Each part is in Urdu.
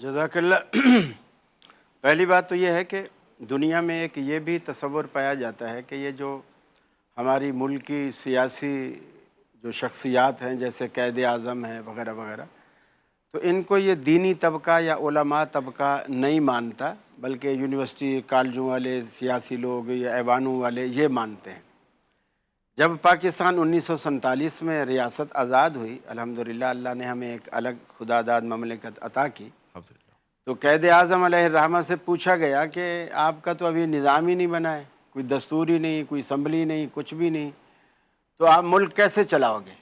جزاک اللہ۔ پہلی بات تو یہ ہے کہ دنیا میں ایک یہ بھی تصور پایا جاتا ہے کہ یہ جو ہماری ملکی سیاسی جو شخصیات ہیں جیسے قائد اعظم ہیں وغیرہ وغیرہ، تو ان کو یہ دینی طبقہ یا علماء طبقہ نہیں مانتا، بلکہ یونیورسٹی کالجوں والے سیاسی لوگ یا ایوانوں والے یہ مانتے ہیں۔ جب پاکستان 1947 میں ریاست آزاد ہوئی، الحمدللہ اللہ نے ہمیں ایک الگ خداداد مملکت عطا کی، تو قائد اعظم علیہ الرحمہ سے پوچھا گیا کہ آپ کا تو ابھی نظام ہی نہیں بنا ہے، کوئی دستور ہی نہیں، کوئی اسمبلی نہیں، کچھ بھی نہیں، تو آپ ملک کیسے چلاؤ گے؟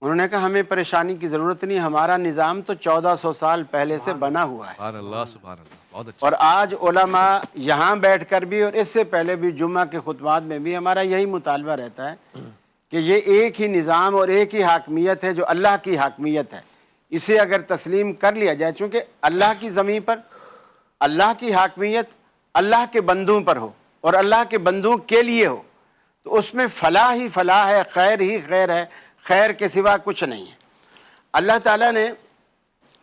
انہوں نے کہا ہمیں پریشانی کی ضرورت نہیں، ہمارا نظام تو 1400 سال پہلے سے بنا ہوا ہے، سبحان اللہ سبحان اللہ، بہت اچھا۔ اور آج علماء یہاں بیٹھ کر بھی اور اس سے پہلے بھی جمعہ کے خطبات میں بھی ہمارا یہی مطالبہ رہتا ہے کہ یہ ایک ہی نظام اور ایک ہی حاکمیت ہے جو اللہ کی حاکمیت ہے، اسے اگر تسلیم کر لیا جائے، چونکہ اللہ کی زمین پر اللہ کی حاکمیت اللہ کے بندوں پر ہو اور اللہ کے بندوں کے لیے ہو، تو اس میں فلاح ہی فلاح ہے، خیر ہی خیر ہے، خیر کے سوا کچھ نہیں ہے۔ اللہ تعالیٰ نے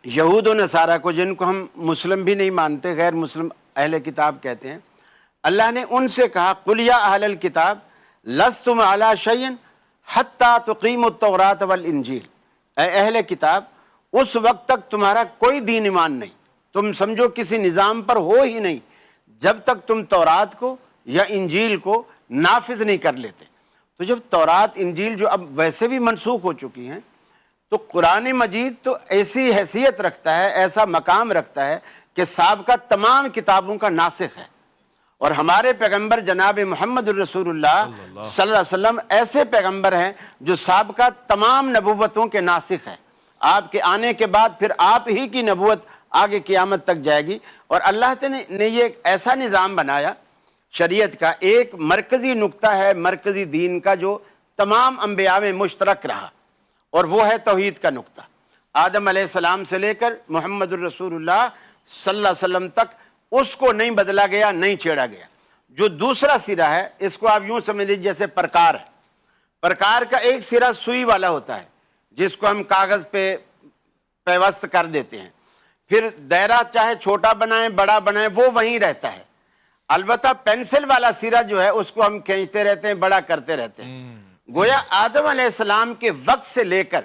یہود و نصارہ کو، جن کو ہم مسلم بھی نہیں مانتے، غیر مسلم اہل کتاب کہتے ہیں، اللہ نے ان سے کہا قُلْ يَا أَهْلَ الْكِتَابِ لَسْتُمْ عَلَىٰ شَيْءٍ حَتَّىٰ تُقِيمُوا التَّوْرَاةَ وَالْإِنجِيلَ، اے اہل کتاب اس وقت تک تمہارا کوئی دین ایمان نہیں، تم سمجھو کسی نظام پر ہو ہی نہیں جب تک تم تورات کو یا انجیل کو نافذ نہیں کر لیتے۔ تو جب تورات انجیل جو اب ویسے بھی منسوخ ہو چکی ہیں، تو قرآن مجید تو ایسی حیثیت رکھتا ہے، ایسا مقام رکھتا ہے کہ سابقہ تمام کتابوں کا ناسخ ہے، اور ہمارے پیغمبر جناب محمد الرسول اللہ صلی اللہ علیہ وسلم ایسے پیغمبر ہیں جو سابقہ تمام نبوتوں کے ناسخ ہیں۔ آپ کے آنے کے بعد پھر آپ ہی کی نبوت آگے قیامت تک جائے گی، اور اللہ تعالیٰ نے یہ ایک ایسا نظام بنایا شریعت کا، ایک مرکزی نقطہ ہے مرکزی دین کا جو تمام انبیاء میں مشترک رہا، اور وہ ہے توحید کا نقطہ۔ آدم علیہ السلام سے لے کر محمد الرسول اللہ صلی اللہ علیہ وسلم تک اس کو نہیں بدلا گیا، نہیں چھیڑا گیا۔ جو دوسرا سرا ہے، اس کو آپ یوں سمجھ لیجیے جیسے پرکار ہے، پرکار کا ایک سرا سوئی والا ہوتا ہے جس کو ہم کاغذ پہ پیوست کر دیتے ہیں، پھر دائرہ چاہے چھوٹا بنائیں بڑا بنائیں وہ وہیں رہتا ہے، البتہ پینسل والا سرا جو ہے اس کو ہم کھینچتے رہتے ہیں، بڑا کرتے رہتے ہیں۔ گویا آدم علیہ السلام کے وقت سے لے کر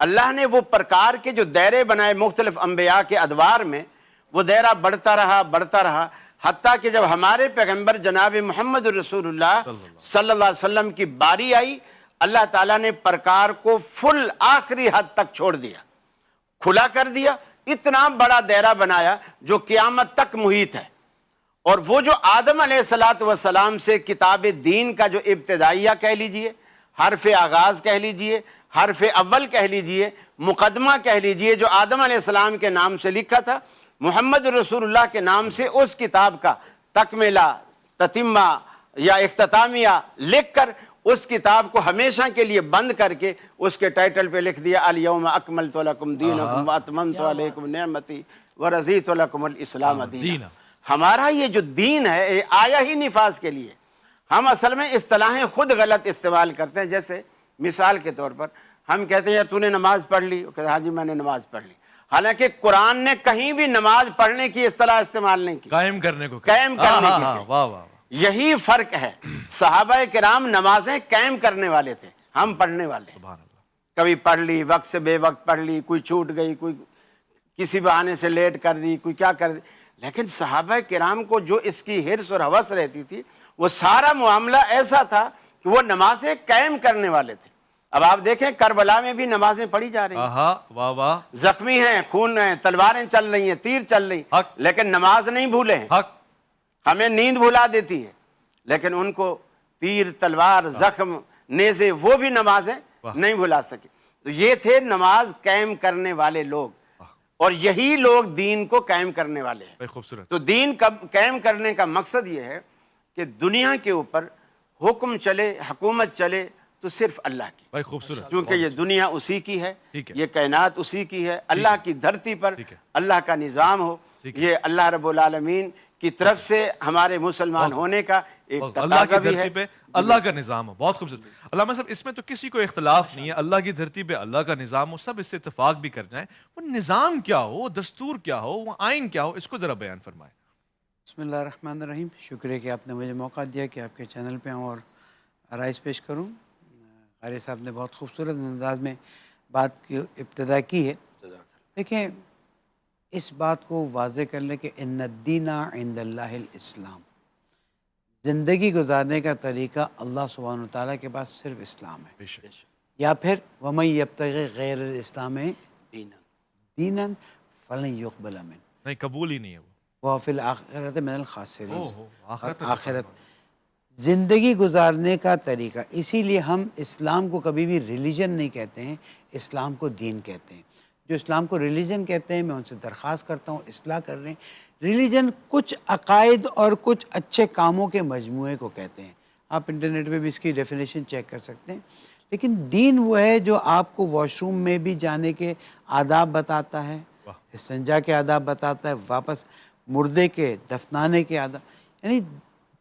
اللہ نے وہ پرکار کے جو دائرے بنائے مختلف انبیاء کے ادوار میں، وہ دائرہ بڑھتا رہا، حتیٰ کہ جب ہمارے پیغمبر جناب محمد الرسول اللہ صلی اللہ علیہ وسلم کی باری آئی، اللہ تعالیٰ نے پرکار کو فل آخری حد تک چھوڑ دیا، کھلا کر دیا، اتنا بڑا دائرہ بنایا جو قیامت تک محیط ہے۔ اور وہ جو آدم علیہ السلام سے کتاب دین کا جو ابتدائیہ کہہ لیجئے، حرف آغاز کہہ لیجئے، حرف اول کہہ لیجئے، مقدمہ کہہ لیجئے، جو آدم علیہ السلام کے نام سے لکھا تھا، محمد رسول اللہ کے نام سے اس کتاب کا تکملہ، تتمہ یا اختتامیہ لکھ کر اس کتاب کو ہمیشہ کے لیے بند کر کے اس کے ٹائٹل پہ لکھ دیا الیوم اکملت لکم دینکم واتممت علیکم نعمتی ورضیت لکم الاسلام دینا۔ ہمارا یہ جو دین ہے یہ آیا ہی نفاذ کے لیے۔ ہم اصل میں اصطلاحیں خود غلط استعمال کرتے ہیں، جیسے مثال کے طور پر ہم کہتے ہیں یار تو نے نماز پڑھ لی، کہتے ہیں ہاں جی میں نے نماز پڑھ لی، حالانکہ قرآن نے کہیں بھی نماز پڑھنے کی اصطلاح استعمال نہیں کی، قائم کرنے کو قائم کرنے کی کہی۔ واہ واہ، یہی فرق ہے، صحابہ کرام نمازیں قائم کرنے والے تھے، ہم پڑھنے والے۔ سبحان اللہ، کبھی پڑھ لی، وقت سے بے وقت پڑھ لی، کوئی چھوٹ گئی، کوئی کسی بہانے سے لیٹ کر دی، کوئی کیا کر دی، لیکن صحابہ کرام کو جو اس کی حرص اور ہوس رہتی تھی، وہ سارا معاملہ ایسا تھا کہ وہ نمازیں قائم کرنے والے تھے۔ اب آپ دیکھیں کربلا میں بھی نمازیں پڑھی جا رہی ہیں، واہ واہ، زخمی ہیں، خون ہیں، تلواریں چل رہی ہیں، تیر چل رہی ہیں، حق، لیکن نماز نہیں بھولے ہیں۔ حق، ہمیں نیند بھلا دیتی ہے، لیکن ان کو تیر، تلوار، زخم، نیزے، وہ بھی نمازیں نہیں بھلا سکے۔ تو یہ تھے نماز قائم کرنے والے لوگ، اور یہی لوگ دین کو قائم کرنے والے ہیں۔ خوبصورت۔ تو دین قائم کرنے کا مقصد یہ ہے کہ دنیا کے اوپر حکم چلے، حکومت چلے تو صرف اللہ کی، بھائی خوبصورت، کیونکہ یہ دنیا اسی کی ہے، ٹھیک ہے، یہ کائنات اسی کی ہے، اللہ کی دھرتی پر ٹھیک ہے، اللہ کا نظام ہو، ٹھیک ہے، یہ اللہ رب العالمین کی طرف سے ہمارے مسلمان ہونے کا ایک اللہ کی تقاضا بھی دھرتی ہے. پہ اللہ کا نظام ہو. بہت خوبصورت علامہ صاحب، اس میں تو کسی کو اختلاف نہیں ہے، اللہ کی دھرتی پہ اللہ کا نظام ہو، سب اس سے اتفاق بھی کر جائیں. وہ نظام کیا ہو، دستور کیا ہو، وہ آئین کیا ہو، اس کو ذرا بیان فرمائیں. بسم اللہ الرحمن الرحیم. شکریہ کہ آپ نے مجھے موقع دیا کہ آپ کے چینل پہ آؤں اور آرائز پیش کروں. قاری صاحب نے بہت خوبصورت انداز میں بات کی ابتدا کی ہے. دیکھیں، اس بات کو واضح کر لیں کہ ان الدین عند اللہ الاسلام، زندگی گزارنے کا طریقہ اللہ سبحانہ وتعالیٰ کے پاس صرف اسلام ہے. بے شک. یا پھر وَمَن يَبْتَغِ غَيْرَ الْإِسْلَامِ دینا. دِينًا فَلَن يُقْبَلَ مِنْهُ نہیں، قبول ہی نہیں ہے وہ. وَهُوَ فِي الْآخِرَةِ مِنَ الْخَاسِرِينَ. اوہ، آخرت اور آخرت زندگی گزارنے کا طریقہ. اسی لیے ہم اسلام کو کبھی بھی ریلیجن نہیں کہتے ہیں، اسلام کو دین کہتے ہیں. جو اسلام کو ریلیجن کہتے ہیں، میں ان سے درخواست کرتا ہوں اصلاح کر رہے ہیں. ریلیجن کچھ عقائد اور کچھ اچھے کاموں کے مجموعے کو کہتے ہیں. آپ انٹرنیٹ پہ بھی اس کی ڈیفینیشن چیک کر سکتے ہیں. لیکن دین وہ ہے جو آپ کو واش روم میں بھی جانے کے آداب بتاتا ہے، استنجا کے آداب بتاتا ہے، واپس مردے کے دفنانے کے آداب. یعنی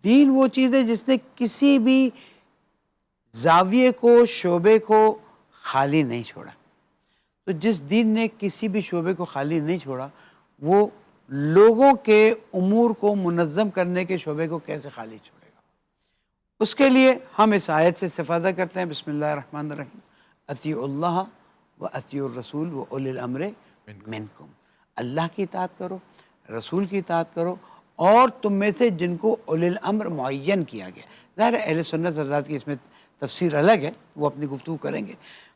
دین وہ چیز ہے جس نے کسی بھی زاویے کو، شعبے کو خالی نہیں چھوڑا. تو جس دین نے کسی بھی شعبے کو خالی نہیں چھوڑا، وہ لوگوں کے امور کو منظم کرنے کے شعبے کو کیسے خالی چھوڑے گا؟ اس کے لیے ہم اس آیت سے استفادہ کرتے ہیں. بسم اللہ الرحمن الرحیم. اطیعوا اللہ و اطیعوا الرسول و اولی الامر منکم. اللہ کی اطاعت کرو، رسول کی اطاعت کرو، اور تم میں سے جن کو اولی الامر معین کیا گیا. ظاہر ہے اہل سنت حضرات کی اس میں تفسیر الگ ہے، وہ اپنی گفتگو کریں گے.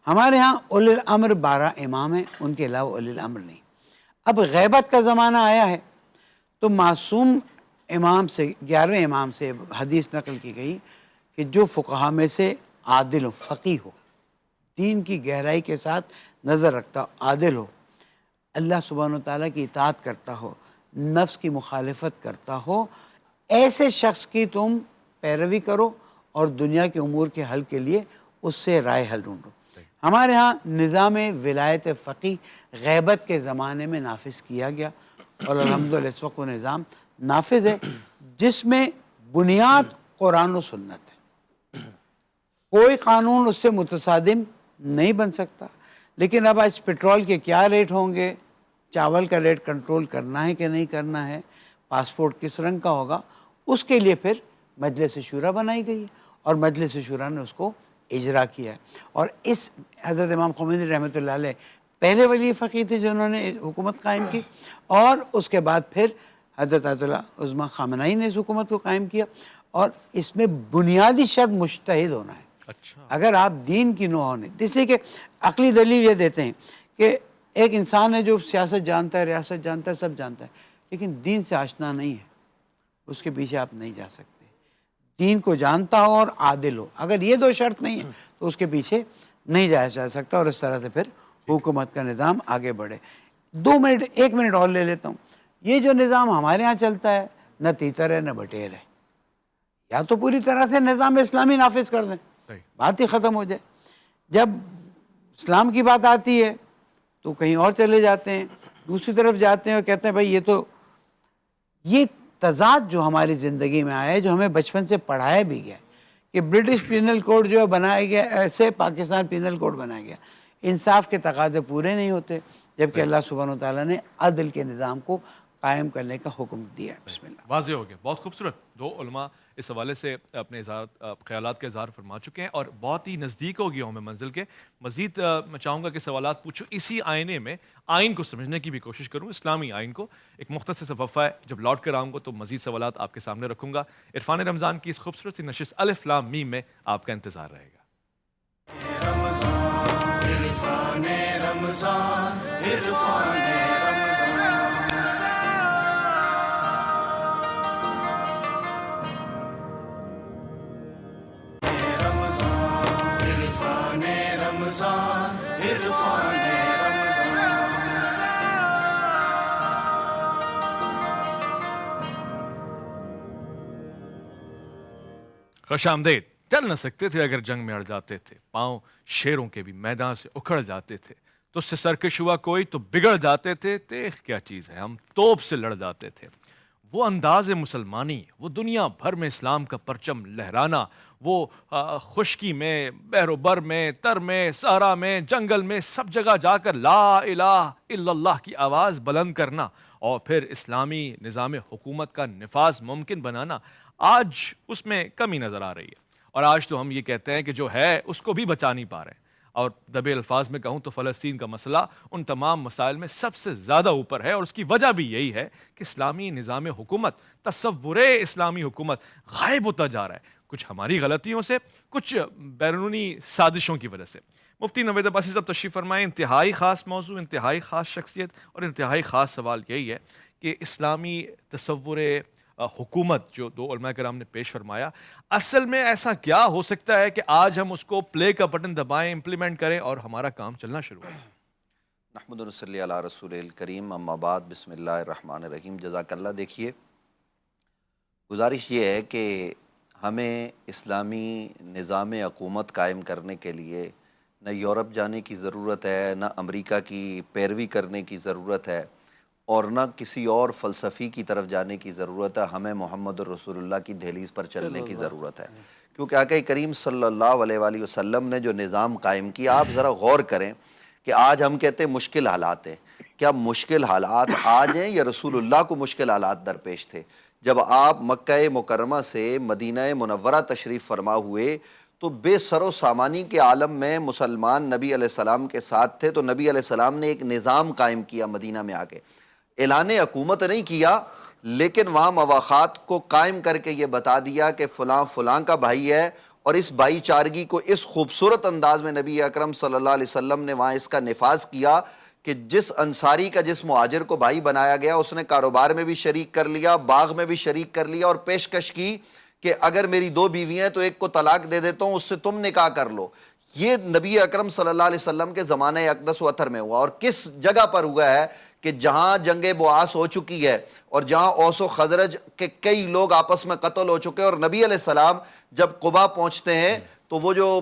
ہمارے ہاں اولی الامر 12 امام ہیں، ان کے علاوہ اولی الامر نہیں. اب غیبت کا زمانہ آیا ہے تو معصوم امام سے، 11 امام سے حدیث نقل کی گئی کہ جو فقہا میں سے عادل ہو، فقیہ ہو، دین کی گہرائی کے ساتھ نظر رکھتا ہو، عادل ہو، اللہ سبحانہ وتعالیٰ کی اطاعت کرتا ہو، نفس کی مخالفت کرتا ہو، ایسے شخص کی تم پیروی کرو اور دنیا کے امور کے حل کے لیے اس سے رائے حل ڈھونڈو. ہمارے ہاں نظام ولایت فقیہ غیبت کے زمانے میں نافذ کیا گیا، اور الحمدللہ اس وقت وہ نظام نافذ ہے جس میں بنیاد قرآن و سنت ہے. کوئی قانون اس سے متصادم نہیں بن سکتا. لیکن اب آج پٹرول کے کیا ریٹ ہوں گے، چاول کا ریٹ کنٹرول کرنا ہے کہ نہیں کرنا ہے، پاسپورٹ کس رنگ کا ہوگا، اس کے لیے پھر مجلس شورا بنائی گئی ہے، اور مجلس شورا نے اس کو اجرا کیا ہے. اور اس حضرت امام خمینی رحمۃ اللہ علیہ پہلے ولی فقیہ تھے جنہوں نے حکومت قائم کی، اور اس کے بعد پھر حضرت آیت اللہ عظمیٰ خامنہئی نے اس حکومت کو قائم کیا. اور اس میں بنیادی شرط مجتہد ہونا ہے. اچھا. اگر آپ دین کی نو ہونے، اس لیے کہ عقلی دلیل یہ دیتے ہیں کہ ایک انسان ہے جو سیاست جانتا ہے، ریاست جانتا ہے، سب جانتا ہے، لیکن دین سے آشنا نہیں ہے، اس کے پیچھے آپ نہیں جا سکتے. دین کو جانتا ہو اور عادل ہو، اگر یہ دو شرط نہیں ہے تو اس کے پیچھے نہیں جایا جا سکتا، اور اس طرح سے پھر حکومت کا نظام آگے بڑھے. 1 منٹ اور لے لیتا ہوں. یہ جو نظام ہمارے ہاں چلتا ہے، نہ تیتر ہے نہ بٹیر ہے. یا تو پوری طرح سے نظام اسلامی نافذ کر دیں، بات ہی ختم ہو جائے. جب اسلام کی بات آتی ہے تو کہیں اور چلے جاتے ہیں، دوسری طرف جاتے ہیں اور کہتے ہیں بھائی یہ تضاد جو ہماری زندگی میں آیا ہے، جو ہمیں بچپن سے پڑھایا بھی گیا کہ برٹش پینل کوڈ جو ہے بنایا گیا، ایسے پاکستان پینل کوڈ بنایا گیا. انصاف کے تقاضے پورے نہیں ہوتے، جبکہ اللہ سبحانہ وتعالیٰ نے عدل کے نظام کو قائم کرنے کا حکم دیا ہے. بسم اللہ. واضح ہو گیا. بہت خوبصورت. 2 علماء اس حوالے سے اپنے خیالات کا اظہار فرما چکے ہیں، اور بہت ہی نزدیک ہو گیا ہوں میں منزل کے. مزید میں چاہوں گا کہ سوالات پوچھوں، اسی آئینے میں آئین کو سمجھنے کی بھی کوشش کروں، اسلامی آئین کو. ایک مختصر سا وقفہ ہے، جب لوٹ کر آؤں گا تو مزید سوالات آپ کے سامنے رکھوں گا. عرفان رمضان کی اس خوبصورت سی نشست الف لام میم میں آپ کا انتظار رہے گا. عرفان رمضان، عرفان رمضان. عرفان رمضان، عرفان رمضان. خوش آمدید. چل نہ سکتے تھے اگر جنگ میں اڑ جاتے تھے، پاؤں شیروں کے بھی میدان سے اکھڑ جاتے تھے. تو اس سے سرکش ہوا کوئی تو بگڑ جاتے تھے، تیغ کیا چیز ہے ہم توپ سے لڑ جاتے تھے. وہ انداز مسلمانی، وہ دنیا بھر میں اسلام کا پرچم لہرانا، وہ خشکی میں، بحر و بر میں، تر میں، صحرا میں، جنگل میں، سب جگہ جا کر لا الہ الا اللہ کی آواز بلند کرنا اور پھر اسلامی نظام حکومت کا نفاذ ممکن بنانا، آج اس میں کمی نظر آ رہی ہے۔ اور آج تو ہم یہ کہتے ہیں کہ جو ہے اس کو بھی بچا نہیں پا رہے ہیں۔ اور دبے الفاظ میں کہوں تو فلسطین کا مسئلہ ان تمام مسائل میں سب سے زیادہ اوپر ہے، اور اس کی وجہ بھی یہی ہے کہ اسلامی نظام حکومت، تصور اسلامی حکومت غائب ہوتا جا رہا ہے، کچھ ہماری غلطیوں سے، کچھ بیرونی سازشوں کی وجہ سے۔ مفتی نوید عباسی صاحب تشریف فرمائیں۔ انتہائی خاص موضوع، انتہائی خاص شخصیت اور انتہائی خاص سوال یہی ہے کہ اسلامی تصور حکومت جو دو علماء کرام نے پیش فرمایا، اصل میں ایسا کیا ہو سکتا ہے کہ آج ہم اس کو پلے کا بٹن دبائیں، امپلیمنٹ کریں اور ہمارا کام چلنا شروع ہو؟ نحمد و نصلی علی رسول الکریم، اما بعد، بسم اللہ الرحمن الرحیم۔ جزاک اللہ۔ دیکھیے، گزارش یہ ہے کہ ہمیں اسلامی نظام حکومت قائم کرنے کے لیے نہ یورپ جانے کی ضرورت ہے، نہ امریکہ کی پیروی کرنے کی ضرورت ہے، اور نہ کسی اور فلسفی کی طرف جانے کی ضرورت ہے۔ ہمیں محمد رسول اللہ کی دہلیز پر چلنے کی ضرورت ہے، کیونکہ آقا کریم صلی اللہ علیہ وآلہ وسلم نے جو نظام قائم کیا، آپ ذرا غور کریں کہ آج ہم کہتے ہیں مشکل حالات ہیں، کیا مشکل حالات آج ہیں یا رسول اللہ کو مشکل حالات درپیش تھے؟ جب آپ مکہ مکرمہ سے مدینہ منورہ تشریف فرما ہوئے تو بے سر و سامانی کے عالم میں مسلمان نبی علیہ السلام کے ساتھ تھے، تو نبی علیہ السلام نے ایک نظام قائم کیا مدینہ میں آ کے۔ اعلان حکومت نہیں کیا، لیکن وہاں مواخات کو قائم کر کے یہ بتا دیا کہ فلاں فلاں کا بھائی ہے، اور اس بھائی چارگی کو اس خوبصورت انداز میں نبی اکرم صلی اللہ علیہ وسلم نے وہاں اس کا نفاذ کیا کہ جس انصاری کا جس مہاجر کو بھائی بنایا گیا، اس نے کاروبار میں بھی شریک کر لیا، باغ میں بھی شریک کر لیا، اور پیشکش کی کہ اگر میری 2 بیوی ہیں تو ایک کو طلاق دے دیتا ہوں، اس سے تم نکاح کر لو۔ یہ نبی اکرم صلی اللہ علیہ وسلم کے زمانہ اقدس و اطہر میں ہوا، اور کس جگہ پر ہوا ہے کہ جہاں جنگ بعاث ہو چکی ہے اور جہاں اوس و خزرج کے کئی لوگ آپس میں قتل ہو چکے ہیں، اور نبی علیہ السلام جب قبا پہنچتے ہیں تو وہ جو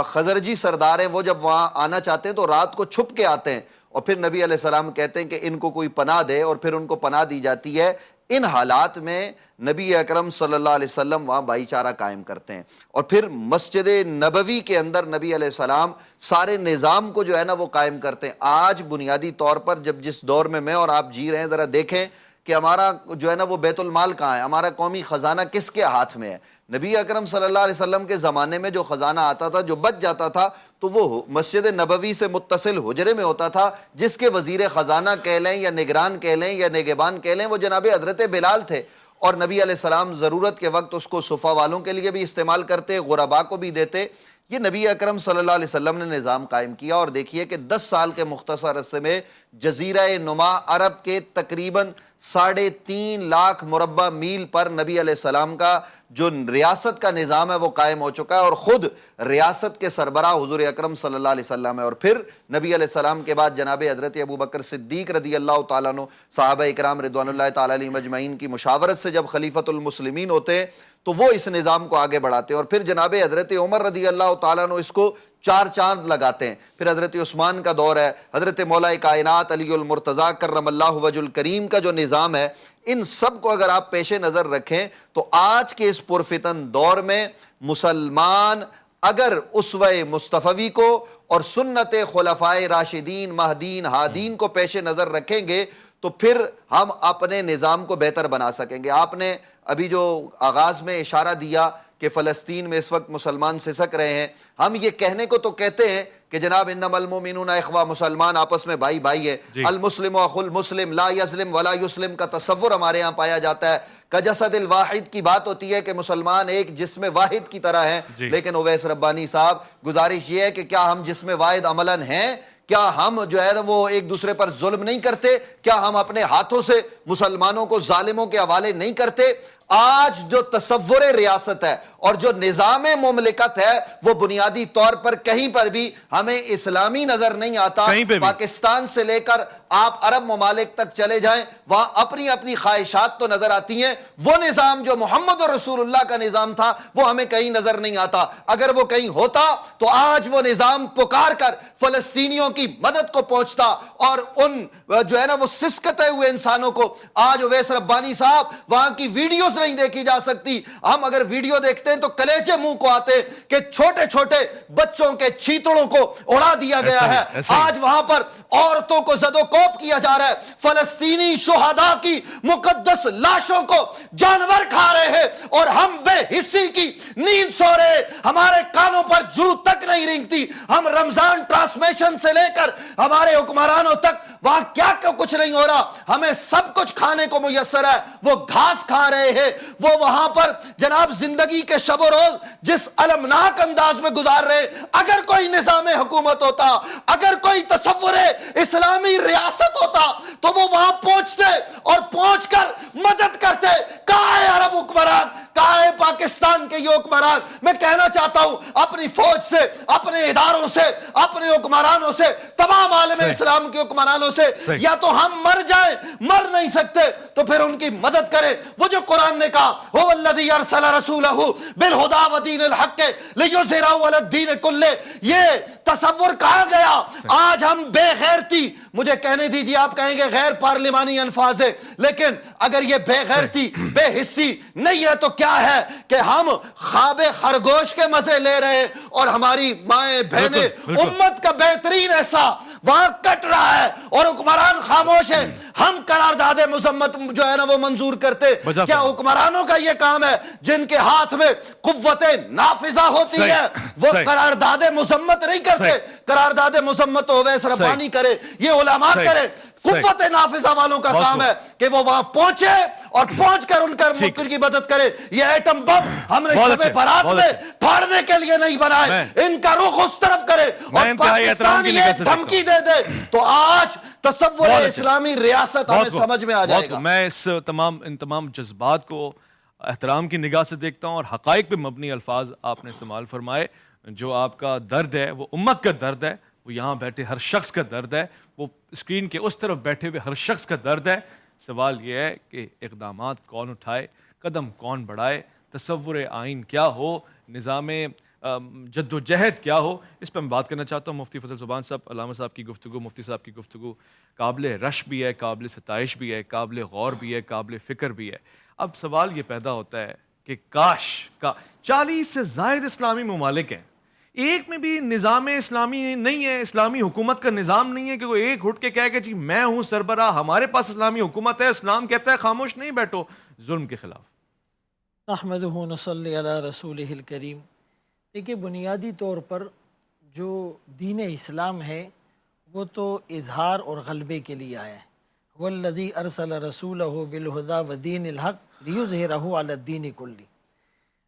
خزرجی سردار ہیں وہ جب وہاں آنا چاہتے ہیں تو رات کو چھپ کے آتے ہیں، اور پھر نبی علیہ السلام کہتے ہیں کہ ان کو کوئی پناہ دے، اور پھر ان کو پناہ دی جاتی ہے۔ ان حالات میں نبی اکرم صلی اللہ علیہ وسلم وہاں بھائی چارہ قائم کرتے ہیں، اور پھر مسجد نبوی کے اندر نبی علیہ السلام سارے نظام کو جو ہے نا وہ قائم کرتے ہیں۔ آج بنیادی طور پر جب جس دور میں اور آپ جی رہے ہیں، ذرا دیکھیں کہ ہمارا جو ہے نا وہ بیت المال کہاں ہے، ہمارا قومی خزانہ کس کے ہاتھ میں ہے؟ نبی اکرم صلی اللہ علیہ وسلم کے زمانے میں جو خزانہ آتا تھا، جو بچ جاتا تھا، تو وہ مسجد نبوی سے متصل حجرے میں ہوتا تھا، جس کے وزیر خزانہ کہہ لیں یا نگران کہہ لیں یا نگہبان کہہ لیں، وہ جناب حضرت بلال تھے، اور نبی علیہ السلام ضرورت کے وقت اس کو صفہ والوں کے لیے بھی استعمال کرتے، غرباء کو بھی دیتے۔ یہ نبی اکرم صلی اللہ علیہ وسلم نے نظام قائم کیا، اور دیکھیے کہ 10 سال کے مختصر عرصے میں جزیرہ نما عرب کے تقریباً 3.5 لاکھ مربع میل پر نبی علیہ السلام کا جو ریاست کا نظام ہے وہ قائم ہو چکا ہے، اور خود ریاست کے سربراہ حضور اکرم صلی اللہ علیہ وسلم ہے۔ اور پھر نبی علیہ السلام کے بعد جناب حضرت ابو بکر صدیق رضی اللہ تعالیٰ عنہ، صحابہ اکرام رضوان اللہ تعالیٰ علیہم اجمعین کی مشاورت سے جب خلیفۃ المسلمین ہوتے ہیں تو وہ اس نظام کو آگے بڑھاتے ہیں، اور پھر جناب حضرت عمر رضی اللہ تعالیٰ عنہ اس کو 4 چاند لگاتے ہیں۔ پھر حضرت عثمان کا دور ہے، حضرت مولا کائنات علی المرتضیٰ کرم اللہ وجہ الکریم کا جو نظام ہے، ان سب کو اگر آپ پیش نظر رکھیں تو آج کے اس پرفتن دور میں مسلمان اگر اسوہ مصطفی کو اور سنت خلفائے راشدین مہدین ہادین کو پیش نظر رکھیں گے تو پھر ہم اپنے نظام کو بہتر بنا سکیں گے۔ آپ نے ابھی جو آغاز میں اشارہ دیا کہ فلسطین میں اس وقت مسلمان سسک رہے ہیں، ہم یہ کہنے کو تو کہتے ہیں کہ جناب انما المؤمنون اخوہ، مسلمان آپس میں بھائی بھائی ہے، المسلم اخو المسلم لا یظلم ولا یسلم کا تصور ہمارے ہاں پایا جاتا ہے، کجسد الواحد کی بات ہوتی ہے کہ مسلمان ایک جسم واحد کی طرح ہیں، لیکن اویس ربانی صاحب گزارش یہ ہے کہ کیا ہم جسم واحد عملاً ہیں؟ کیا ہم جو ہے نا وہ ایک دوسرے پر ظلم نہیں کرتے؟ کیا ہم اپنے ہاتھوں سے مسلمانوں کو ظالموں کے حوالے نہیں کرتے؟ آج جو تصور ریاست ہے اور جو نظام مملکت ہے وہ بنیادی طور پر کہیں پر بھی ہمیں اسلامی نظر نہیں آتا. پاکستان سے لے کر آپ عرب ممالک تک چلے جائیں, وہاں اپنی اپنی خواہشات تو نظر آتی ہیں. وہ نظام جو محمد رسول اللہ کا نظام تھا وہ ہمیں کہیں نظر نہیں آتا. اگر وہ کہیں ہوتا تو آج وہ نظام پکار کر فلسطینیوں کی مدد کو پہنچتا, اور ان جو ہے نا وہ سسکتے ہوئے انسانوں کو آج اویس ربانی صاحب وہاں کی ویڈیوز نہیں دیکھی جا سکتی. ہم اگر ویڈیو دیکھتے ہیں تو کلیجے منہ کو آتے کہ چھوٹے چھوٹے بچوں کے چیتڑوں کو اڑا دیا گیا ہے. آج وہاں پر عورتوں کو زد و کوب کیا جا رہا ہے. فلسطینی شہداء کی مقدس لاشوں کو جانور کھا رہے ہیں اور ہم بے حسی کی نیند سو رہے. ہمارے کانوں پر جوں تک نہیں رینگتی. ہم رمضان ٹرانسمیشن سے لے کر ہمارے حکمرانوں تک وہاں کیا کچھ نہیں ہو رہا. ہمیں سب کچھ کھانے کو میسر ہے. وہ گھاس کھا رہے ہیں. وہ وہاں پر جناب زندگی کے شب و روز جس المناک انداز میں گزار رہے. اگر کوئی نظام حکومت ہوتا, اگر کوئی تصور اسلامی ریاست ہوتا تو وہ وہاں پہنچتے اور پہنچ کر مدد کرتے. کہاں ہے عرب حکمران, کہاں ہے پاکستان کے یہ حکمران؟ میں کہنا چاہتا ہوں اپنی فوج سے, اپنے اداروں سے, اپنے حکمرانوں سے, تمام عالم اسلام کے حکمرانوں سے, یا تو ہم مر جائیں, مر نہیں سکتے تو پھر ان کی مدد کریں. وہ جو قرآن نے کہا هو الذی ارسل رسولہ بالہدی ودین الحق لیظہرہ علی الدین کلہ, یہ تصور کہاں گیا؟ آج ہم بے غیرتی, مجھے کہنے دیجیے آپ کہیں گے غیر پارلیمانی الفاظ ہے, لیکن اگر یہ بے غیرتی بے حسی نہیں ہے تو کیا ہے کہ ہم خواب خرگوش کے مزے لے رہے ہیں اور ہماری مائیں بہنیں امت کا بہترین ایسا وہاں کٹ رہا ہے اور حکمران خاموش ہے. ہم قرارداد مذمت جو ہے نا وہ منظور کرتے. کیا حکمرانوں کا یہ کام ہے جن کے ہاتھ میں قوت نافذہ ہوتی ہے وہ قرارداد مذمت نہیں کرتے؟ قرارداد مذمت اویس ربانی کرے, یہ علماء کرے. قوت نافذہ والوں کا کام ہے کہ وہ وہاں پہنچے اور پہنچ کر ان کی مدد کرے. یہ ایٹم بم ہم نے شب برات میں پھاڑنے کے لیے نہیں بنائے. ان کا رخ اس طرف کرے اور پاکستان یہ دھمکی دے دے تو آج تصور اسلامی ریاست ہمیں سمجھ میں آ جائے گا. میں ان تمام جذبات کو احترام کی نگاہ سے دیکھتا ہوں اور حقائق پہ مبنی الفاظ آپ نے استعمال فرمائے. جو آپ کا درد ہے وہ امت کا درد ہے, وہ یہاں بیٹھے ہر شخص کا درد ہے, وہ اسکرین کے اس طرف بیٹھے ہوئے ہر شخص کا درد ہے. سوال یہ ہے کہ اقدامات کون اٹھائے, قدم کون بڑھائے, تصور آئین کیا ہو, نظام جد و جہد کیا ہو. اس پہ میں بات کرنا چاہتا ہوں. مفتی فضل زبان صاحب, علامہ صاحب کی گفتگو, مفتی صاحب کی گفتگو قابل رش بھی ہے, قابل ستائش بھی ہے, قابل غور بھی ہے, قابل فکر بھی ہے. اب سوال یہ پیدا ہوتا ہے کہ کاش کا 40 سے زائد اسلامی ممالک ہیں, ایک میں بھی نظام اسلامی نہیں ہے, اسلامی حکومت کا نظام نہیں ہے کہ کوئی ایک اٹھ کے کہے کہ جی میں ہوں سربراہ, ہمارے پاس اسلامی حکومت ہے. اسلام کہتا ہے خاموش نہیں بیٹھو ظلم کے خلاف. نحمدہ نصلی علی رسولہ الکریم. دیکھیے بنیادی طور پر جو دین اسلام ہے وہ تو اظہار اور غلبے کے لیے آیا ہے. والذی ارسل رسولہ بالہدی ودین الحق لیظہرہ علی الدین کلہ.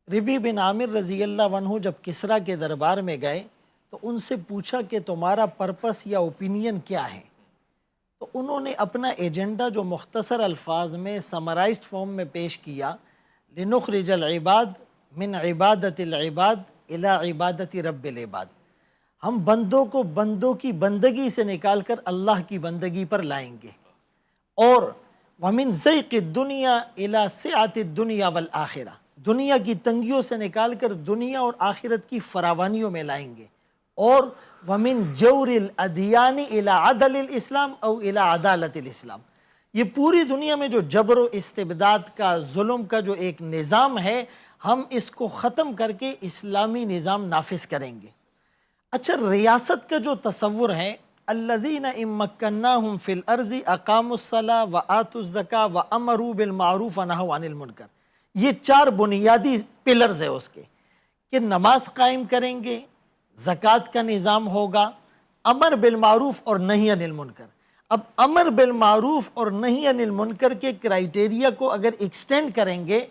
ربی بن عامر رضی اللہ عنہ جب کسریٰ کے دربار میں گئے تو ان سے پوچھا کہ تمہارا پرپس یا اوپینین کیا ہے؟ تو انہوں نے اپنا ایجنڈا جو مختصر الفاظ میں سمرائزڈ فارم میں پیش کیا, لنخرج العباد من عبادت العباد الی عبادت رب العباد. ہم بندوں کو بندوں کی بندگی سے نکال کر اللہ کی بندگی پر لائیں گے, اور ومن ضیق الدنیا الی سعۃ الدنیا والآخرہ, دنیا کی تنگیوں سے نکال کر دنیا اور آخرت کی فراوانیوں میں لائیں گے, اور ومن جور الادیان الی عدل الاسلام او الی عدالت الاسلام. یہ پوری دنیا میں جو جبر و استبداد کا, ظلم کا جو ایک نظام ہے, ہم اس کو ختم کر کے اسلامی نظام نافذ کریں گے. اچھا, ریاست کا جو تصور ہے, الذین ان مکناہم فی الارض اقاموا الصلاۃ وآتوا الزکاۃ وامروا بالمعروف ونہوا عن المنکر, یہ 4 بنیادی پلرز ہیں اس کے, کہ نماز قائم کریں گے, زکوٰۃ کا نظام ہوگا, امر بالمعروف اور نہی عن المنکر. اب امر بالمعروف اور نہی عن المنکر کے کرائیٹیریا کو اگر ایکسٹینڈ کریں گے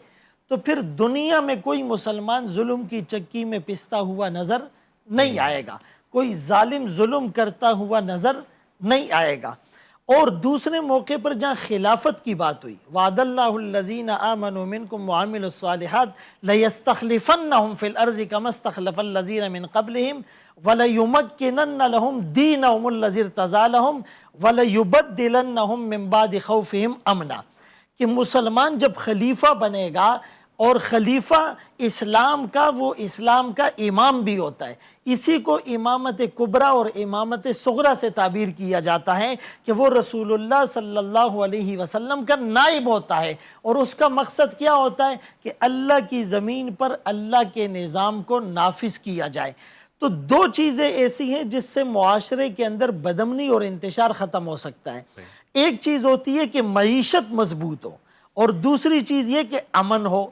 تو پھر دنیا میں کوئی مسلمان ظلم کی چکی میں پستا ہوا نظر نہیں آئے گا, کوئی ظالم ظلم کرتا ہوا نظر نہیں آئے گا. اور دوسرے موقع پر جہاں خلافت کی بات ہوئی وعد اللہ الذین آمنوا منکم وعملوا الصالحات لیستخلفنہم فی الارض کما استخلف الذین من قبلہم ولیمکنن لہم دینہم الذی ارتضی لہم ولیبدلنہم من بعد خوفہم امنا، کہ مسلمان جب خلیفہ بنے گا، اور خلیفہ اسلام کا وہ اسلام کا امام بھی ہوتا ہے، اسی کو امامت کبریٰ اور امامت صغریٰ سے تعبیر کیا جاتا ہے کہ وہ رسول اللہ صلی اللہ علیہ وسلم کا نائب ہوتا ہے، اور اس کا مقصد کیا ہوتا ہے کہ اللہ کی زمین پر اللہ کے نظام کو نافذ کیا جائے۔ تو دو چیزیں ایسی ہیں جس سے معاشرے کے اندر بدامنی اور انتشار ختم ہو سکتا ہے۔ ایک چیز ہوتی ہے کہ معیشت مضبوط ہو، اور دوسری چیز یہ کہ امن ہو۔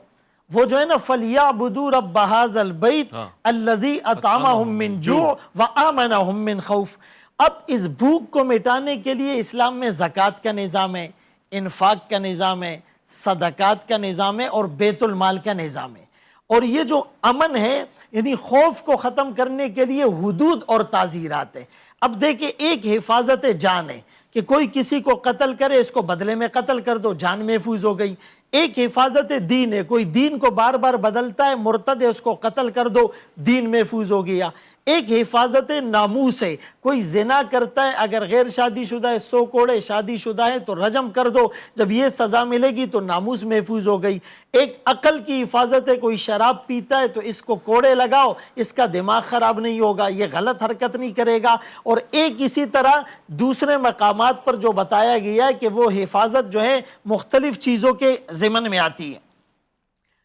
وہ جو ہے نا فَلْيَعْبُدُوا رَبَّ هَذَا الْبَيْتِ الَّذِي أَطْعَمَهُم مِّن جُوعٍ وَآمَنَهُم مِّن خَوْفٍ۔ اب اس بھوک کو مٹانے کے لیے اسلام میں زکوٰۃ کا نظام ہے، انفاق کا نظام ہے، صدقات کا نظام ہے، اور بیت المال کا نظام ہے۔ اور یہ جو امن ہے یعنی خوف کو ختم کرنے کے لیے حدود اور تعزیرات ہیں۔ اب دیکھیں، ایک حفاظت جان ہے کہ کوئی کسی کو قتل کرے، اس کو بدلے میں قتل کر دو، جان محفوظ ہو گئی۔ ایک حفاظت دین ہے، کوئی دین کو بار بار بدلتا ہے، مرتد ہے، اس کو قتل کر دو، دین محفوظ ہو گیا۔ ایک حفاظت ناموس ہے، کوئی زنا کرتا ہے، اگر غیر شادی شدہ ہے 100 کوڑے، شادی شدہ ہے تو رجم کر دو، جب یہ سزا ملے گی تو ناموس محفوظ ہو گئی۔ ایک عقل کی حفاظت ہے، کوئی شراب پیتا ہے تو اس کو کوڑے لگاؤ، اس کا دماغ خراب نہیں ہوگا، یہ غلط حرکت نہیں کرے گا۔ اور ایک اسی طرح دوسرے مقامات پر جو بتایا گیا ہے کہ وہ حفاظت جو ہے مختلف چیزوں کے ضمن میں آتی ہے،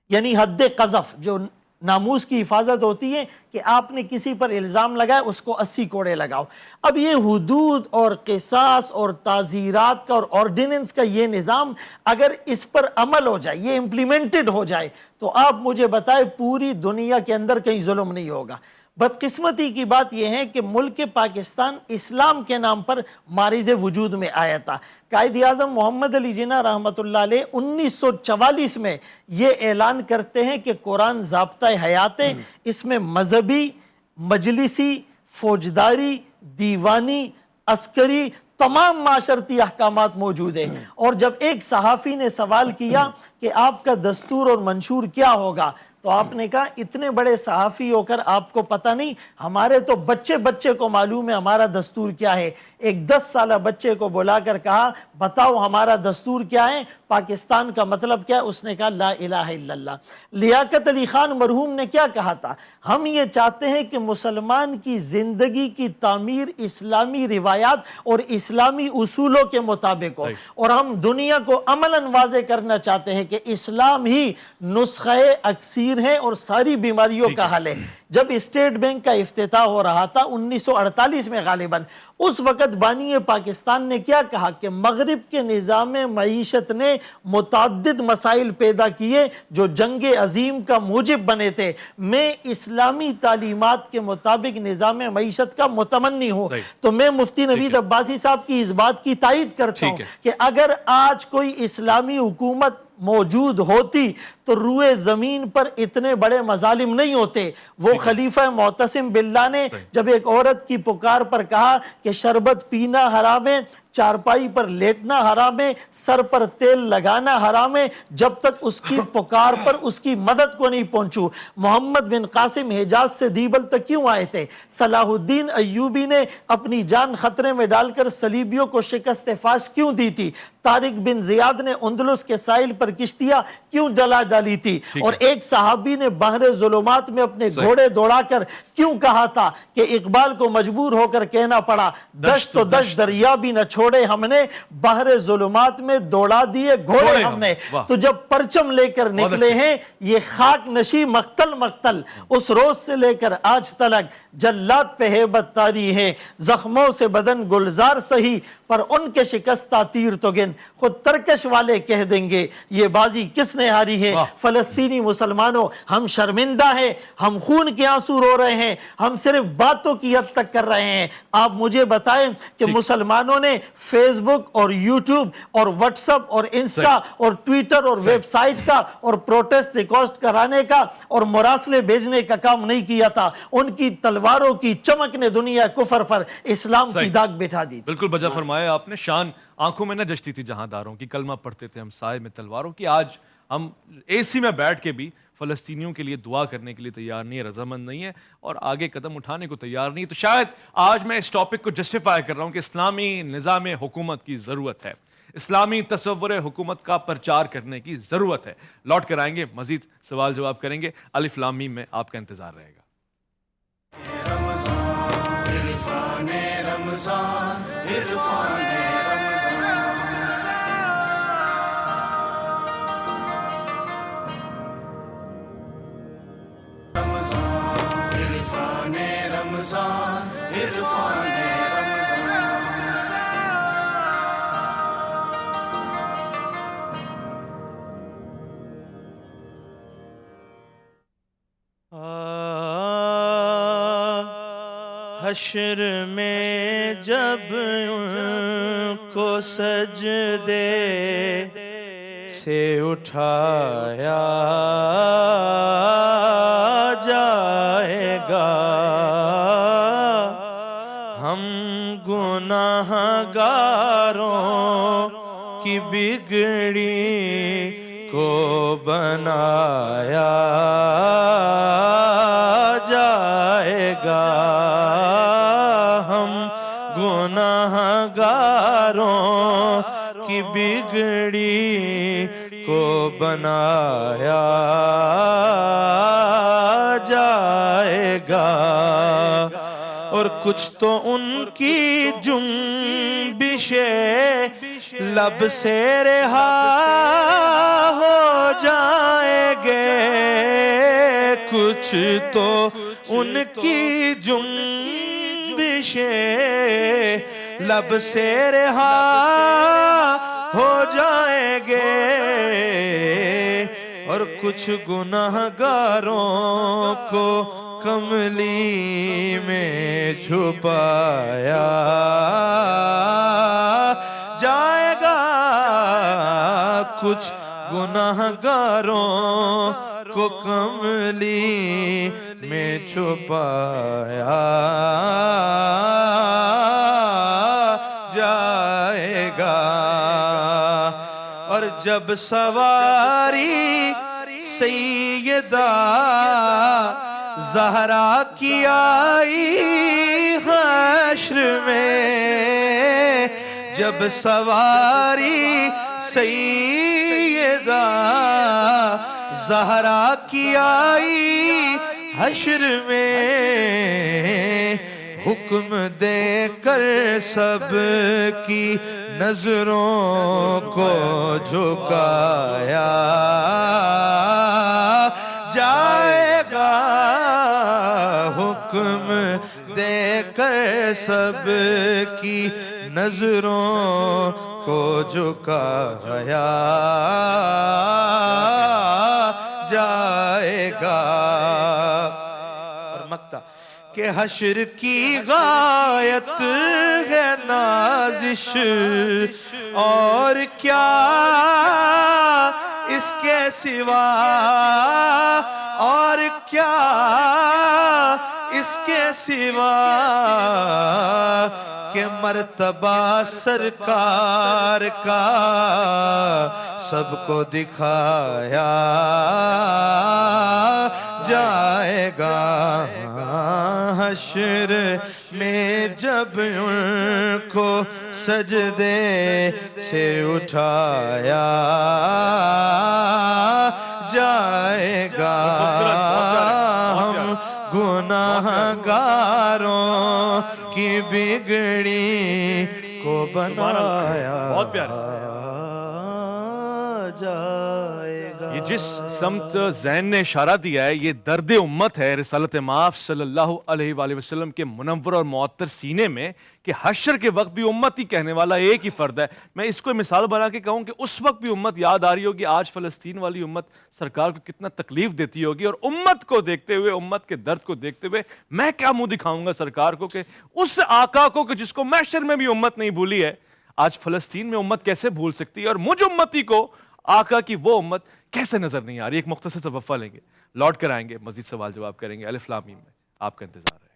یعنی حد قذف، جو ناموس کی حفاظت ہوتی ہے کہ آپ نے کسی پر الزام لگایا، اس کو 80 کوڑے لگاؤ۔ اب یہ حدود اور قصاص اور تعزیرات کا اور آرڈیننس کا یہ نظام اگر اس پر عمل ہو جائے، یہ امپلیمنٹڈ ہو جائے، تو آپ مجھے بتائیں پوری دنیا کے اندر کہیں ظلم نہیں ہوگا۔ بدقسمتی کی بات یہ ہے کہ ملک پاکستان اسلام کے نام پر مارز وجود میں آیا تھا۔ قائد اعظم محمد علی جناح رحمۃ اللہ علیہ 1944 میں یہ اعلان کرتے ہیں کہ قرآن ضابطہ حیات ہے، اس میں مذہبی، مجلسی، فوجداری، دیوانی، عسکری تمام معاشرتی احکامات موجود ہیں۔ اور جب ایک صحافی نے سوال کیا کہ آپ کا دستور اور منشور کیا ہوگا، تو آپ نے کہا اتنے بڑے صحافی ہو کر آپ کو پتہ نہیں، ہمارے تو بچے کو معلوم ہے ہمارا دستور کیا ہے۔ ایک 10 سالہ بچے کو بلا کر کہا بتاؤ ہمارا دستور کیا ہے، پاکستان کا مطلب کیا ہے؟ اس نے کہا لا الہ الا اللہ۔ لیاقت علی خان مرحوم نے کیا کہا تھا؟ ہم یہ چاہتے ہیں کہ مسلمان کی زندگی کی تعمیر اسلامی روایات اور اسلامی اصولوں کے مطابق ہو، اور ہم دنیا کو عملاً واضح کرنا چاہتے ہیں کہ اسلام ہی نسخہ اکسیر ہے اور ساری بیماریوں کا حل ہے۔ جب اسٹیٹ بینک کا افتتاح ہو رہا تھا 1948 میں غالباً، اس وقت بانی پاکستان نے کیا کہا کہ مغرب کے نظام معیشت نے متعدد مسائل پیدا کیے جو جنگ عظیم کا موجب بنے تھے، میں اسلامی تعلیمات کے مطابق نظام معیشت کا متمنی ہوں۔ تو میں مفتی نوید عباسی صاحب کی اس بات کی تائید کرتا ہوں کہ اگر آج کوئی اسلامی حکومت موجود ہوتی تو روئے زمین پر اتنے بڑے مظالم نہیں ہوتے۔ وہ خلیفہ معتصم باللہ نے جب ایک عورت کی پکار پر کہا کہ شربت پینا حرام ہے، چارپائی پر لیٹنا حرام ہے، سر پر تیل لگانا حرام ہے، جب تک اس کی پکار پر اس کی مدد کو نہیں پہنچو۔ محمد بن قاسم حجاز سے دیبل تک کیوں آئے تھے؟ صلاح الدین ایوبی نے اپنی جان خطرے میں ڈال کر صلیبیوں کو شکست فاش کیوں دی تھی؟ طارق بن زیاد نے اندلس کے ساحل پر کشتیاں کیوں جلا ڈالی تھی؟ اور ایک صحابی نے بحر ظلمات میں اپنے گھوڑے دوڑا کر کیوں کہا تھا کہ اقبال کو مجبور ہو کر کہنا پڑا دشت و دشت دریا بھی نہ چھوڑے ہم نے، بحر ظلمات میں دوڑا دیے گھوڑے ہم نے۔ تو جب پرچم لے کر نکلے ہیں یہ خاک نشی مقتل مقتل، اس روز سے لے کر آج تلک جلات پہ ہیبت طاری ہے، زخموں سے بدن گلزار سہی پر ان کے شکستہ تیر تو گن، خود ترکش والے کہہ دیں گے یہ بازی کس نے ہاری ہے۔ فلسطینی مسلمانوں، ہم شرمندہ ہیں، ہم خون کے آنسو رو رہے ہیں، ہم صرف باتوں کی حد تک کر رہے ہیں۔ آپ مجھے بتائیں کہ مسلمانوں نے فیس بک اور یوٹیوب اور واٹس ایپ اور انسٹا اور ٹویٹر اور ویب سائٹ کا اور پروٹیسٹ ریکوسٹ کرانے کا اور مراسلے بھیجنے کا کام نہیں کیا تھا، ان کی تلواروں کی چمک نے دنیا کفر پر اسلام کی داغ بٹھا دی۔ بالکل بجا فرمایا۔ فرمایا آپ نے, شان آنکھوں میں نہ جچتی تھی جہاں داروں کی, کلمہ پڑھتے تھے ہم سائے میں تلواروں کی. آج ہم اے سی میں بیٹھ کے بھی فلسطینیوں کے لیے دعا کرنے کے لیے تیار نہیں ہے, رضامند نہیں ہے اور آگے قدم اٹھانے کو تیار نہیں. تو شاید آج میں اس ٹاپک کو جسٹیفائی کر رہا ہوں کہ اسلامی نظام حکومت کی ضرورت ہے, اسلامی تصور حکومت کا پرچار کرنے کی ضرورت ہے. لوٹ کر آئیں گے, مزید سوال جواب کریں گے. الف لام میم میں آپ کا انتظار رہے گا. عرفان رمضان عرفان رمضان عرفان حشر میں جب ان کو سجدے سے اٹھایا جائے گا, ہم گناہ گاروں کی بگڑی کو بنایا جائے گا, ہم گناہ گاروں کی بگڑی کو بنایا جائے گا. اور کچھ تو ان کی جنبشیں لب سے رہا ہو جائیں گے, کچھ تو ان کی جنبشیں لب سے رہا ہو جائیں گے, اور کچھ گناہ گاروں کو کملی میں چھپایا جائے گا, کچھ گناہ گاروں کو کملی میں چھپایا جائے گا. اور جب سواری سیدہ زہرا کی آئی حشر میں, جب سواری سیدہ زہرا کی آئی حشر میں, حکم دے کر سب کی نظروں کو جھکایا جائے گا, حکم دے کر سب کی نظروں کو جھکایا جائے گا. اور مقطع کہ حشر کی غایت ہے نازش, اور کیا اس کے سوا, اور کیا اس کے سوا کہ مرتبہ سرکار کا سب کو دکھایا جائے گا. حشر میں جب ان کو سجدے سے اٹھایا جائے گا, ہم گناہ گاروں کی بگڑی کو بنایا جائے گا. یہ جس سمت ذہن نے اشارہ دیا ہے یہ درد امت ہے رسالت مآب صلی اللہ علیہ وآلہ وسلم کے منور اور معطر سینے میں, کہ حشر کے وقت بھی امت ہی کہنے والا ایک ہی فرد ہے. میں اس کو مثال بنا کے کہوں کہ اس وقت بھی امت یاد آ رہی ہوگی آج فلسطین والی امت سرکار کو کتنا تکلیف دیتی ہوگی, اور امت کو دیکھتے ہوئے, امت کے درد کو دیکھتے ہوئے میں کیا منہ دکھاؤں گا سرکار کو کہ اس آقا کو کہ جس کو محشر میں بھی امت نہیں بھولی ہے, آج فلسطین میں امت کیسے بھول سکتی ہے, اور مجھ امتی کو آقا کی وہ امت کیسے نظر نہیں آ رہی. ایک مختصر سا وقفہ لیں گے, لوٹ کر آئیں گے, مزید سوال جواب کریں گے. الف لام میم میں آپ کا انتظار رہے گا.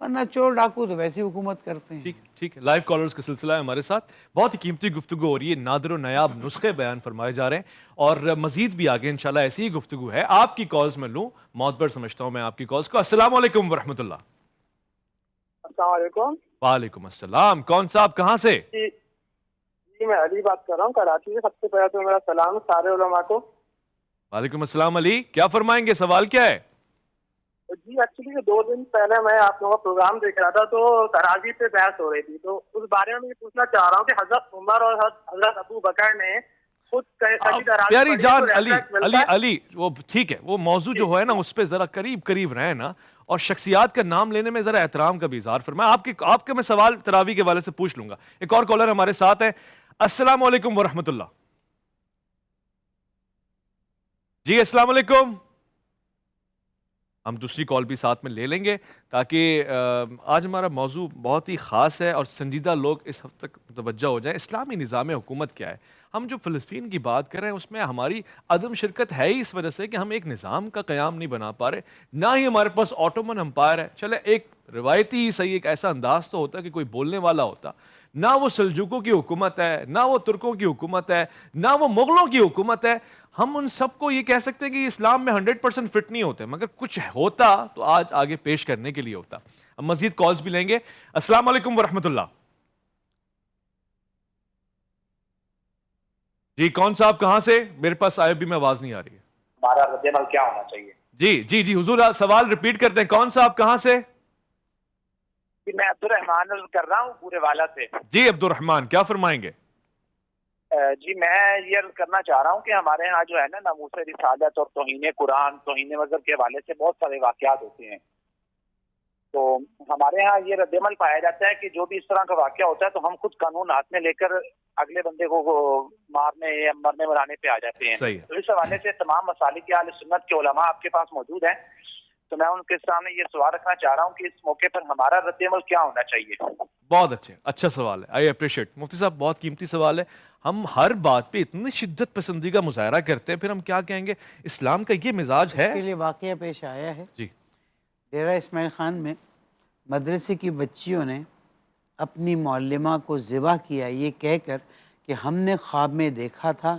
ورنہ چور ڈاکو تو ویسی حکومت کرتے ہیں. ٹھیک ہے. لائیو کالرز کا سلسلہ ہے ہمارے ساتھ. بہت ہی قیمتی گفتگو ہو رہی ہے, نادر و نایاب نسخے بیان فرمائے جا رہے ہیں, اور مزید بھی آگے انشاءاللہ ایسی ہی گفتگو ہے. آپ کی کالز میں لوں, معتبر سمجھتا ہوں میں آپ کی کالز کو. السلام علیکم ورحمۃ اللہ. السلام علیکم. وعلیکم السلام. کون صاحب, کہاں سے؟ جی میں علی بات کر رہا ہوں کراچی سے. سب سے پہلے تو میرا سلام سارے علماء کو. وعلیکم السلام علی, کیا فرمائیں گے, سوال کیا ہے؟ جی ایکچولی 2 دن پہلے میں آپ لوگوں کا پروگرام دیکھ رہا تھا تو تراویح پہ بحث ہو رہی تھی, تو اس بارے میں یہ پوچھنا چاہ رہا ہوں کہ حضرت عمر اور حضرت ابو بکر نے خود پیاری جان علی وہ ٹھیک ہے, وہ موضوع جو ہے نا اس پہ ذرا قریب رہے نا, اور شخصیات کا نام لینے میں ذرا احترام کا بھی اظہار فرمائیں. آپ کے میں سوال تراویح کے حوالے سے پوچھ لوں گا. ایک اور کالر ہمارے ساتھ ہے. السلام علیکم ورحمۃ اللہ. جی السلام علیکم. ہم دوسری کال بھی ساتھ میں لے لیں گے تاکہ آج ہمارا موضوع بہت ہی خاص ہے اور سنجیدہ لوگ اس حد تک متوجہ ہو جائیں. اسلامی نظام حکومت کیا ہے؟ ہم جو فلسطین کی بات کر رہے ہیں اس میں ہماری عدم شرکت ہے ہی اس وجہ سے کہ ہم ایک نظام کا قیام نہیں بنا پا رہے, نہ ہی ہمارے پاس آٹومن امپائر ہے. چلے ایک روایتی صحیح ایک ایسا انداز تو ہوتا کہ کوئی بولنے والا ہوتا. نہ وہ سلجوکوں کی حکومت ہے, نہ وہ ترکوں کی حکومت ہے, نہ وہ مغلوں کی حکومت ہے. ہم ان سب کو یہ کہہ سکتے ہیں کہ اسلام میں 100% فٹ نہیں ہوتے, مگر کچھ ہوتا تو آج آگے پیش کرنے کے لیے ہوتا. ہم مزید کالز بھی لیں گے. السلام علیکم ورحمۃ اللہ. جی کون صاحب, کہاں سے؟ میرے پاس آئے بھی میں آواز نہیں آ رہی ہے. ہمارا رد عمل کیا ہونا چاہیے؟ جی حضور سوال ریپیٹ کرتے ہیں. کون صاحب, کہاں سے؟ میں عبد الرحمان کر رہا ہوں پورے والا سے. جی عبد الرحمان, کیا فرمائیں گے؟ جی میں یہ عرض کرنا چاہ رہا ہوں کہ ہمارے ہاں جو ہے نا ناموس رسالت اور توہین قرآن, توہین مذہب کے حوالے سے بہت سارے واقعات ہوتے ہیں. تو ہمارے ہاں یہ رد عمل پایا جاتا ہے کہ جو بھی اس طرح کا واقعہ ہوتا ہے تو ہم خود قانون ہاتھ میں لے کر اگلے بندے کو مارنے یا مرنے مرانے پہ آ جاتے ہیں. تو اس حوالے سے تمام مسالک اہل سنت کے علماء آپ کے پاس موجود ہیں, تو میں ان کے سامنے یہ سوال رکھنا چاہ رہا ہوں کہ اس موقع پر ہمارا رد عمل کیا ہونا چاہیے. بہت اچھا سوال ہے. I appreciate. مفتی صاحب بہت قیمتی سوال ہے. ہم ہر بات پہ اتنی شدت پسندی کا مظاہرہ کرتے ہیں, پھر ہم کیا کہیں گے؟ اسلام کا یہ مزاج ہے. اس کے لیے واقعہ پیش آیا ہے. جی ڈیرہ اسماعیل خان میں مدرسے کی بچیوں نے اپنی معلمہ کو ذبح کیا یہ کہہ کر کہ ہم نے خواب میں دیکھا تھا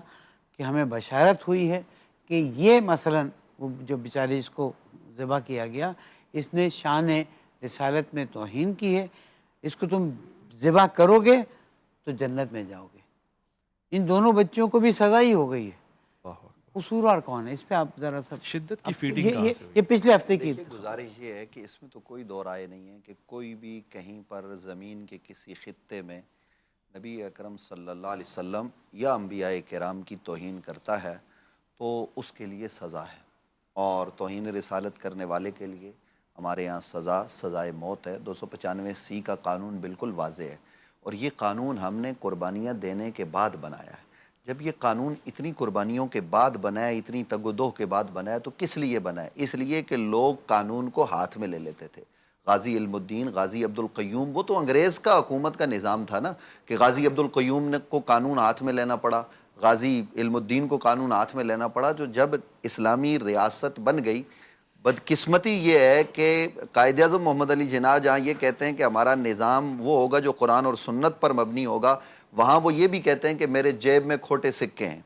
کہ ہمیں بشارت ہوئی ہے کہ یہ مثلاً وہ جو بیچاری اس کو ذبح کیا گیا, اس نے شان رسالت میں توہین کی ہے, اس کو تم ذبح کرو گے تو جنت میں جاؤ گے. ان دونوں بچوں کو بھی سزا ہی ہو گئی ہے. قصوروار کون ہے اس پہ؟ آپ ذرا سا شدت کی فیڈنگ یہ پچھلے ہفتے کی گزارش یہ ہے کہ اس میں تو کوئی دو رائے نہیں ہے کہ کوئی بھی کہیں پر زمین کے کسی خطے میں نبی اکرم صلی اللہ علیہ وسلم یا انبیاء کرام کی توہین کرتا ہے تو اس کے لیے سزا ہے, اور توہین رسالت کرنے والے کے لیے ہمارے یہاں سزائے موت ہے. 295C کا قانون بالکل واضح ہے, اور یہ قانون ہم نے قربانیاں دینے کے بعد بنایا ہے. جب یہ قانون اتنی قربانیوں کے بعد بنا ہے, اتنی تگ و دو کے بعد بنا ہے, تو کس لیے بنا ہے؟ اس لیے کہ لوگ قانون کو ہاتھ میں لے لیتے تھے. غازی علم الدین, غازی عبد القیوم, وہ تو انگریز کا حکومت کا نظام تھا نا, کہ غازی عبد القیوم کو قانون ہاتھ میں لینا پڑا, غازی علم الدین کو قانون ہاتھ میں لینا پڑا. جو جب اسلامی ریاست بن گئی, بدقسمتی یہ ہے کہ قائد اعظم محمد علی جناح جہاں یہ کہتے ہیں کہ ہمارا نظام وہ ہوگا جو قرآن اور سنت پر مبنی ہوگا, وہاں وہ یہ بھی کہتے ہیں کہ میرے جیب میں کھوٹے سکے ہیں.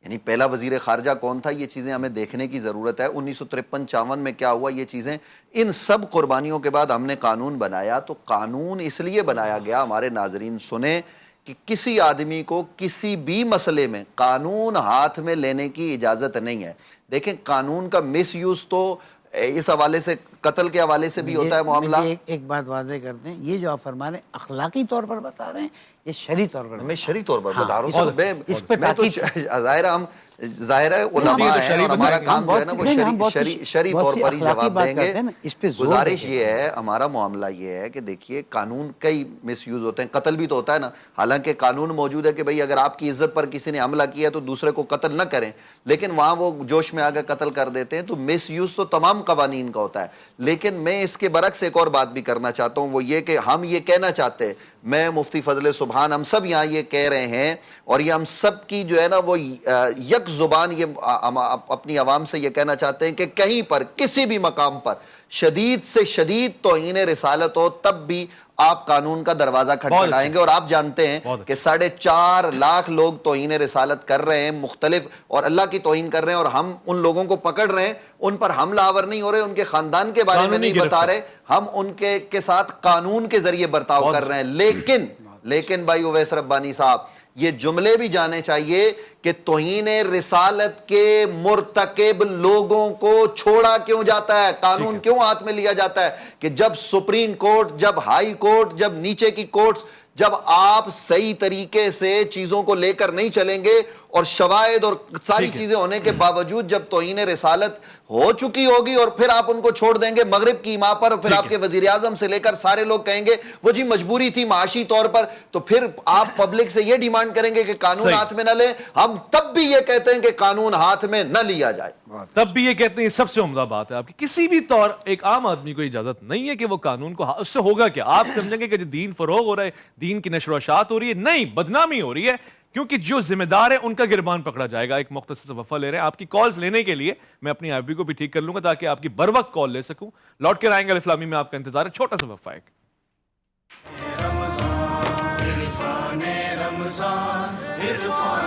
یعنی پہلا وزیر خارجہ کون تھا, یہ چیزیں ہمیں دیکھنے کی ضرورت ہے. 1953-54 میں کیا ہوا, یہ چیزیں, ان سب قربانیوں کے بعد ہم نے قانون بنایا. تو قانون اس لیے بنایا گیا, ہمارے ناظرین سنیں, کہ کسی آدمی کو کسی بھی مسئلے میں قانون ہاتھ میں لینے کی اجازت نہیں ہے. دیکھیں قانون کا مس یوز تو اس حوالے سے, قتل کے حوالے سے بھی ہوتا ہے معاملہ. ایک بات واضح کرتے ہیں, یہ جو آپ فرما رہے ہیں اخلاقی طور پر بتا رہے ہیں, یہ شرعی طور پر, میں شرعی طور پر بتا رہا ہوں. اس پہ میں تو ظاہر ہے علماء ہیں اور ہمارا کام جو ہے نا وہ شرعی طور پر ہی جواب دیں گے. گزارش یہ ہے, ہمارا معاملہ یہ ہے کہ دیکھیے قانون کئی مس یوز ہوتے ہیں. قتل بھی تو ہوتا ہے نا, حالانکہ قانون موجود ہے کہ بھئی اگر آپ کی عزت پر کسی نے حملہ کیا تو دوسرے کو قتل نہ کریں, لیکن وہاں وہ جوش میں آ کے قتل کر دیتے ہیں. تو مس یوز تو تمام قوانین کا ہوتا ہے. لیکن میں اس کے برعکس ایک اور بات بھی کرنا چاہتا ہوں, وہ یہ کہ ہم یہ کہنا چاہتے ہیں, میں مفتی فضل سبحان سبحان ہم سب یہاں یہ کہہ رہے ہیں اور یہ ہم سب کی جو ہے نا وہ یک زبان یہ اپنی عوام سے یہ کہنا چاہتے ہیں کہ کہیں پر کسی بھی مقام پر شدید سے شدید توہین رسالت ہو تب بھی آپ قانون کا دروازہ کھٹکھٹائیں گے. اور آپ جانتے ہیں کہ 4.5 لاکھ لوگ توہین رسالت کر رہے ہیں مختلف اور اللہ کی توہین کر رہے ہیں اور ہم ان لوگوں کو پکڑ رہے ہیں, ان پر حملہ آور نہیں ہو رہے, ان کے خاندان کے بارے میں نہیں بتا رہے, ہم ان کے ساتھ قانون کے ذریعے برتاؤ کر رہے ہیں. لیکن بھائی اویس ربانی صاحب یہ جملے بھی جانے چاہیے کہ توہین رسالت کے مرتکب لوگوں کو چھوڑا کیوں جاتا ہے, قانون کیوں ہاتھ میں لیا جاتا ہے کہ جب سپریم کورٹ, جب ہائی کورٹ, جب نیچے کی کورٹس, جب آپ صحیح طریقے سے چیزوں کو لے کر نہیں چلیں گے اور شواہد اور ساری چیزیں ہونے کے باوجود جب توہین رسالت ہو چکی ہوگی اور پھر آپ ان کو چھوڑ دیں گے مغرب کی ماں پر, پھر آپ کے وزیر اعظم سے لے کر سارے لوگ کہیں گے وہ جی مجبوری تھی معاشی طور پر, تو پھر آپ پبلک سے یہ ڈیمانڈ کریں گے کہ قانون ہاتھ میں نہ لیں. ہم تب بھی یہ کہتے ہیں کہ قانون ہاتھ میں نہ لیا جائے, تب بھی یہ کہتے ہیں. سب سے عمدہ بات ہے آپ کی, کسی بھی طور ایک عام آدمی کو اجازت نہیں ہے کہ وہ قانون کو, اس سے ہوگا کیا, آپ سمجھیں گے کہ جو دین فروغ ہو رہا ہے, دین کی نشر و اشاعت ہو رہی ہے, نہیں, بدنامی ہو رہی ہے, کیونکہ جو ذمہ دار ہے ان کا گربان پکڑا جائے گا. ایک مختصر سے وقفہ لے رہے ہیں. آپ کی کالز لینے کے لیے میں اپنی آئی بی کو بھی ٹھیک کر لوں گا تاکہ آپ کی بر وقت کال لے سکوں. لوٹ کر آئیں گے الفلامی میں, آپ کا انتظار ہے, چھوٹا سا وقفہ ایک. رمضان عرفان